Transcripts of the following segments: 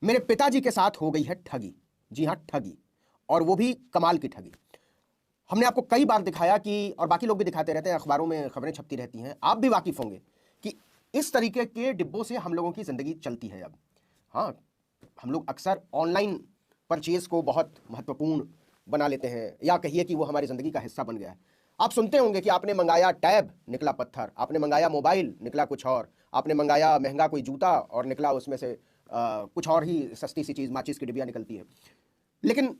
मेरे पिताजी के साथ हो गई है ठगी। जी हां, ठगी, और वो भी कमाल की ठगी। हमने आपको कई बार दिखाया कि, और बाकी लोग भी दिखाते रहते हैं, अखबारों में खबरें छपती रहती हैं, आप भी वाकिफ होंगे कि इस तरीके के डिब्बों से हम लोगों की जिंदगी चलती है अब। हाँ, हम लोग अक्सर ऑनलाइन परचेज को बहुत महत्वपूर्ण बना लेते हैं, या कहिए कि वो हमारी ज़िंदगी का हिस्सा बन गया है। आप सुनते होंगे कि आपने मंगाया टैब, निकला पत्थर, आपने मंगाया मोबाइल, निकला कुछ और, आपने मंगाया महंगा कोई जूता और निकला उसमें से कुछ और ही सस्ती सी चीज़, माचिस की डिबिया निकलती है। लेकिन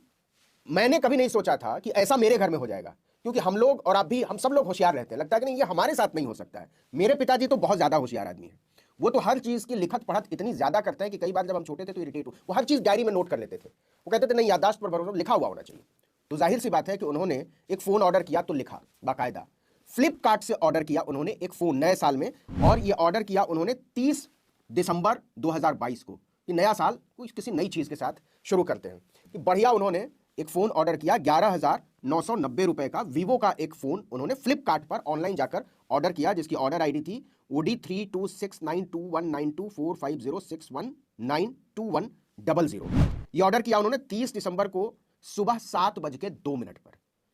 मैंने कभी नहीं सोचा था कि ऐसा मेरे घर में हो जाएगा, क्योंकि हम लोग और आप भी, हम सब लोग होशियार रहते हैं, लगता है कि नहीं ये हमारे साथ नहीं हो सकता है। मेरे पिताजी तो बहुत ज़्यादा होशियार आदमी है। वो तो हर चीज़ की लिखत पढ़त इतनी ज़्यादा करते हैं कि कई बार जब हम छोटे थे तो इरिटेट हो, वो हर चीज़ डायरी में नोट कर लेते थे। वो कहते थे नहीं, याददाश्त पर भरोसा, लिखा हुआ होना चाहिए। तो जाहिर सी बात है कि उन्होंने एक फ़ोन ऑर्डर किया तो लिखा बाकायदा। फ्लिपकार्ट से ऑर्डर किया उन्होंने एक फ़ोन नए साल में, और ये ऑर्डर किया उन्होंने 30 दिसंबर 2022 को, कि नया साल कुछ किसी नई चीज़ के साथ शुरू करते हैं। कि बढ़िया, उन्होंने एक फ़ोन ऑर्डर किया 11,990 रुपए का, वीवो का एक फ़ोन उन्होंने फ्लिपकार्ट पर ऑनलाइन जाकर ऑर्डर किया, जिसकी ऑर्डर आईडी थी OD326921924506192100। ये ऑर्डर किया उन्होंने 30 दिसंबर को सुबह 7:02 पर,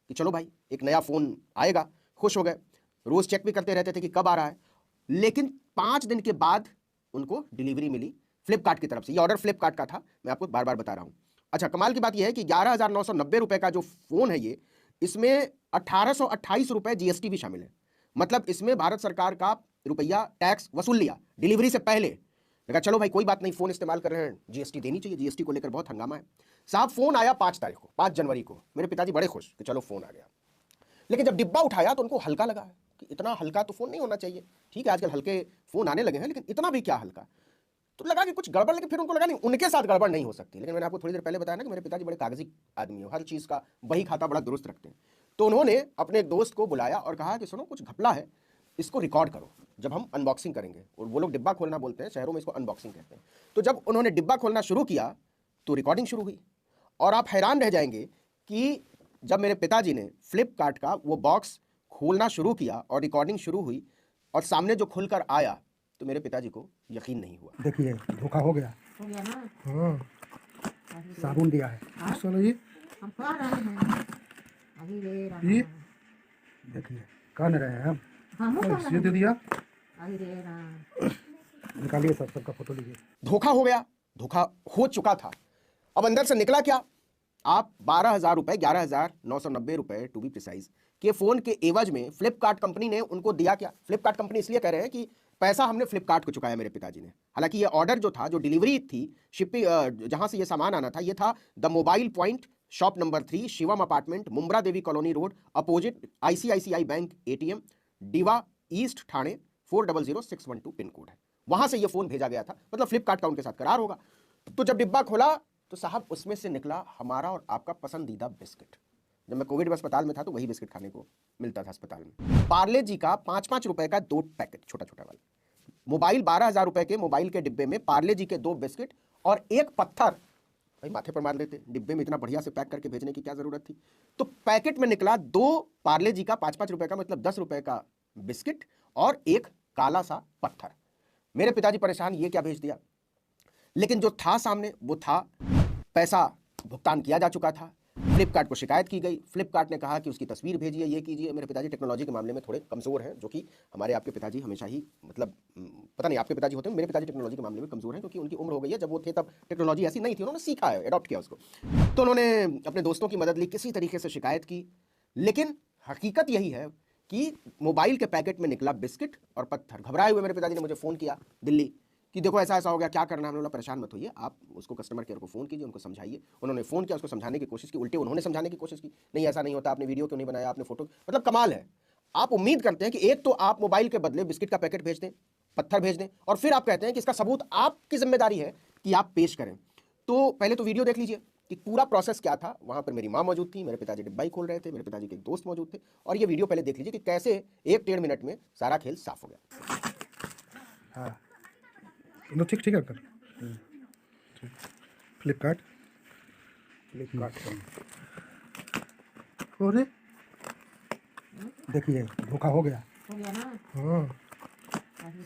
कि चलो भाई एक नया फ़ोन आएगा। खुश हो गए, रोज़ चेक भी करते रहते थे कि कब आ रहा है। लेकिन 5 दिन के बाद उनको डिलीवरी मिली फ्लिपकार्ट की तरफ से। ये ऑर्डर फ्लिपकार्ट का था, मैं आपको बार बार बता रहा हूँ। अच्छा, कमाल की बात यह है कि 11,990 रुपए का जो फ़ोन है ये, इसमें 1,828 रुपए जीएसटी भी शामिल है। मतलब इसमें भारत सरकार का रुपया टैक्स वसूल लिया डिलीवरी से पहले। लगा चलो भाई कोई बात नहीं, फ़ोन इस्तेमाल कर रहे हैं, जीएसटी देनी चाहिए। जीएसटी को लेकर बहुत हंगामा है। साहब फ़ोन आया 5 तारीख को, 5 जनवरी को। मेरे पिताजी बड़े खुश कि चलो फ़ोन आ गया। लेकिन जब डिब्बा उठाया तो उनको हल्का लगा कि इतना हल्का तो फ़ोन नहीं होना चाहिए। ठीक है, आजकल हल्के फ़ोन आने लगे हैं, लेकिन इतना भी क्या हल्का। तो लगा कि कुछ गड़बड़, लेकिन फिर उनको लगा नहीं, उनके साथ गड़बड़ नहीं हो सकती। लेकिन मैंने आपको थोड़ी देर पहले बताया ना कि मेरे पिताजी बड़े कागजी आदमी हैं, हर चीज़ का बही खाता बड़ा दुरुस्त रखते हैं। तो उन्होंने अपने दोस्त को बुलाया और कहा कि सुनो, कुछ घपला है, इसको रिकॉर्ड करो जब हम अनबॉक्सिंग करेंगे। और वो लोग डिब्बा खोलना बोलते हैं, शहरों में इसको अनबॉक्सिंग कहते हैं। तो जब उन्होंने डिब्बा खोलना शुरू किया तो रिकॉर्डिंग शुरू हुई, और आप हैरान रह जाएंगे कि जब मेरे पिताजी ने फ्लिपकार्ट का वो बॉक्स खोलना शुरू किया और रिकॉर्डिंग शुरू हुई और सामने जो खुलकर आया, तो मेरे पिताजी को यकीन नहीं हुआ। देखिए धोखा हो गया ना। हाँ, साबुन दिया है। चलो ये हम खा रहे हैं, अभी ले रहे हैं। देखिए कान रहे हैं हम, ये दे दिया, अभी ले रहे हैं। निकालिए सबका फोटो लीजिए। धोखा हो गया, धोखा हो चुका था। अब अंदर से निकला क्या, आप 12,000 रुपए, 11,990 रुपए टू बी प्रिसाइज के फ़ोन के एवज में फ्लिपकार्ट कंपनी ने उनको दिया क्या। फ्लिपकार्ट कंपनी इसलिए कह रहे हैं कि पैसा हमने फ्लिपकार्ट को चुकाया मेरे पिताजी ने। हालांकि ये ऑर्डर जो था, जो डिलीवरी थी, शिपिंग जहां से ये सामान आना था, ये था the mobile point, shop number 3, Shivam apartment, Mumbra Devi colony road, opposite ICICI bank ATM, diva east, Thane 400612 pin code है। वहां से ये फ़ोन भेजा गया था, मतलब फ्लिपकार्ट का उनके साथ करार होगा। तो जब डिब्बा खोला तो साहब उसमें से निकला हमारा और आपका पसंदीदा बिस्किट। जब मैं कोविड अस्पताल में था तो वही बिस्किट खाने को मिलता था अस्पताल में। पार्ले जी का 5-5 रुपए का 2 पैकेट, छोटा छोटा वाला मोबाइल, 12,000 रुपए के मोबाइल के डिब्बे में पार्ले जी के 2 बिस्किट और एक पत्थर। भाई माथे पर मार लेते, डिब्बे में इतना बढ़िया से पैक करके भेजने की क्या जरूरत थी। तो पैकेट में निकला 2 पार्ले जी का 5-5 रुपए का, मतलब 10 रुपए का बिस्किट और एक काला सा पत्थर। मेरे पिताजी परेशान, ये क्या भेज दिया। लेकिन जो था सामने वो था, पैसा भुगतान किया जा चुका था। फ्लिपकार्ट को शिकायत की गई, फ्लिपकार्ट ने कहा कि उसकी तस्वीर भेजिए, ये कीजिए। मेरे पिताजी टेक्नोलॉजी के मामले में थोड़े कमज़ोर हैं, जो कि हमारे आपके पिताजी हमेशा ही, मतलब पता नहीं आपके पिताजी होते हैं, मेरे पिताजी टेक्नोलॉजी के मामले में कमज़ोर हैं, क्योंकि उनकी उम्र हो गई है। जब वो थे तब टेक्नोलॉजी ऐसी नहीं थी, उन्होंने सीखा है, अडॉप्ट किया उसको। तो उन्होंने अपने दोस्तों की मदद ली, किसी तरीके से शिकायत की। लेकिन हकीकत यही है कि मोबाइल के पैकेट में निकला बिस्किट और पत्थर। घबराए हुए मेरे पिताजी ने मुझे फ़ोन किया दिल्ली कि देखो ऐसा ऐसा हो गया, क्या करना है। हमने बोला परेशान मत होइए, आप उसको कस्टमर केयर को फ़ोन कीजिए, उनको समझाइए। उन्होंने फ़ोन किया, उसको समझाने की कोशिश की, उल्टे उन्होंने समझाने की कोशिश की, नहीं ऐसा नहीं होता, आपने वीडियो क्यों नहीं बनाया, आपने फोटो। मतलब कमाल है। आप उम्मीद करते हैं कि एक तो आप मोबाइल के बदले बिस्किट का पैकेट भेज दें, पत्थर भेज दें, और फिर आप कहते हैं कि इसका सबूत आपकी जिम्मेदारी है कि आप पेश करें। तो पहले तो वीडियो देख लीजिए कि पूरा प्रोसेस क्या था। वहां पर मेरी माँ मौजूद थी, मेरे पिताजी डिब्बा ही खोल रहे थे, मेरे पिताजी के एक दोस्त मौजूद थे, और ये वीडियो पहले देख लीजिए कि कैसे 1-1.5 मिनट में सारा खेल साफ हो गया। हाँ ठीक ठीक है अंकल। फ्लिपकार्ट अरे देखिए धोखा हो गया ना। हाँ,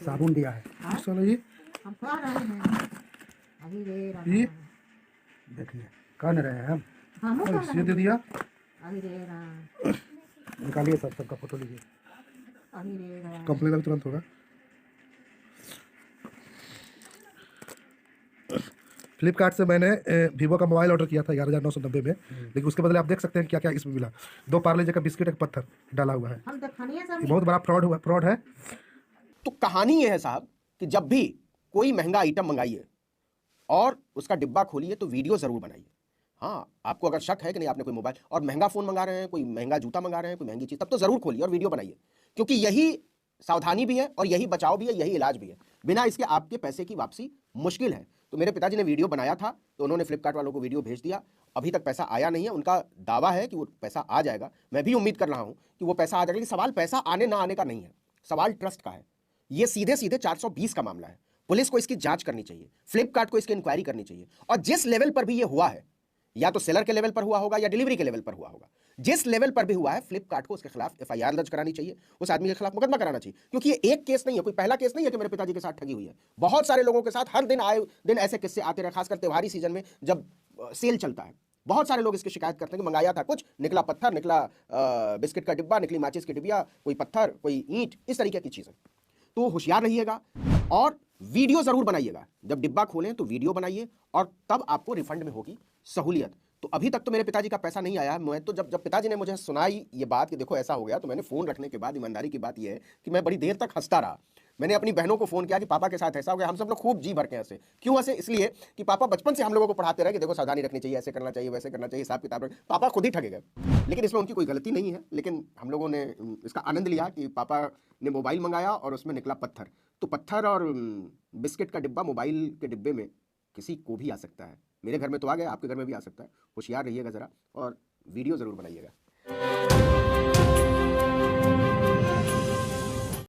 साबुन दिया है। चलो ये हम खा रहे हैं, ये देखिए कर नहीं रहे हैं हम। और इसे दे दिया। निकालिए सब सबका फोटो लीजिए। कंप्लेन अभी तुरंत होगा। फ्लिपकार्ट से मैंने वीवो का मोबाइल ऑर्डर किया था 11,990 में, लेकिन उसके बदले आप देख सकते हैं क्या क्या इसमें मिला। 2 पार्ले जी का बिस्किट, एक पत्थर डाला हुआ है। ये बहुत बड़ा फ्रॉड है। तो कहानी ये है साहब कि जब भी कोई महंगा आइटम मंगाइए और उसका डिब्बा खोलिए तो वीडियो जरूर बनाइए। हाँ, आपको अगर शक है कि नहीं आपने कोई मोबाइल और महंगा फोन मंगा रहे हैं, कोई महंगा जूता मंगा रहे हैं, कोई महंगी चीज, तब तो जरूर खोलिए और वीडियो बनाइए, क्योंकि यही सावधानी भी है और यही बचाव भी है, यही इलाज भी है। बिना इसके आपके पैसे की वापसी मुश्किल है। तो मेरे पिताजी ने वीडियो बनाया था तो उन्होंने फ्लिपकार्ट वालों को वीडियो भेज दिया। अभी तक पैसा आया नहीं है। उनका दावा है कि वो पैसा आ जाएगा। मैं भी उम्मीद कर रहा हूं कि वो पैसा आ जाएगा। लेकिन सवाल पैसा आने ना आने का नहीं है, सवाल ट्रस्ट का है। ये सीधे सीधे 420 का मामला है। पुलिस को इसकी जांच करनी चाहिए, फ्लिपकार्ट को इसकी इंक्वायरी करनी चाहिए। और जिस लेवल पर भी ये हुआ है, या तो सेलर के लेवल पर हुआ होगा या डिलीवरी के लेवल पर हुआ होगा, जिस लेवल पर भी हुआ है, फ्लिपकार्ट को उसके खिलाफ एफआईआर दर्ज करानी चाहिए, उस आदमी के खिलाफ मुकदमा कराना चाहिए। क्योंकि ये एक केस नहीं है, कोई पहला केस नहीं है कि मेरे पिताजी के साथ ठगी हुई है। बहुत सारे लोगों के साथ हर दिन आए दिन ऐसे किस्से आते रहे, खासकर त्योहारी सीजन में जब सेल चलता है। बहुत सारे लोग इसकी शिकायत करते हैं कि मंगाया था कुछ, निकला पत्थर, निकला बिस्किट का डिब्बा, निकली माचिस की डिबिया, कोई पत्थर, कोई ईंट, इस तरीके की चीजें। तो होशियार रहिएगा और वीडियो जरूर बनाइएगा। जब डिब्बा खोलें तो वीडियो बनाइए और तब आपको रिफंड में होगी सहूलियत। तो अभी तक तो मेरे पिताजी का पैसा नहीं आया। मैं तो जब पिताजी ने मुझे सुनाई ये बात कि देखो ऐसा हो गया, तो मैंने फोन रखने के बाद ईमानदारी की बात यह है कि मैं बड़ी देर तक हंसता रहा। मैंने अपनी बहनों को फोन किया कि पापा के साथ ऐसा हो गया। हम सब लोग खूब जी भर के हंसे। क्यों हंसे? इसलिए कि पापा बचपन से हम लोगों को पढ़ाते रहे कि देखो सावधानी रखनी चाहिए, ऐसे करना चाहिए, वैसे करना चाहिए, हिसाब किताब। पापा खुद ही ठगे गए, लेकिन इसमें उनकी कोई गलती नहीं है। लेकिन हम लोगों ने इसका आनंद लिया कि पापा ने मोबाइल मंगाया और उसमें निकला पत्थर। तो पत्थर और बिस्किट का डिब्बा मोबाइल के डिब्बे में किसी को भी आ सकता है। मेरे घर में तो आ गया, आपके घर में भी आ सकता है। होशियार रहिएगा ज़रा और वीडियो ज़रूर बनाइएगा।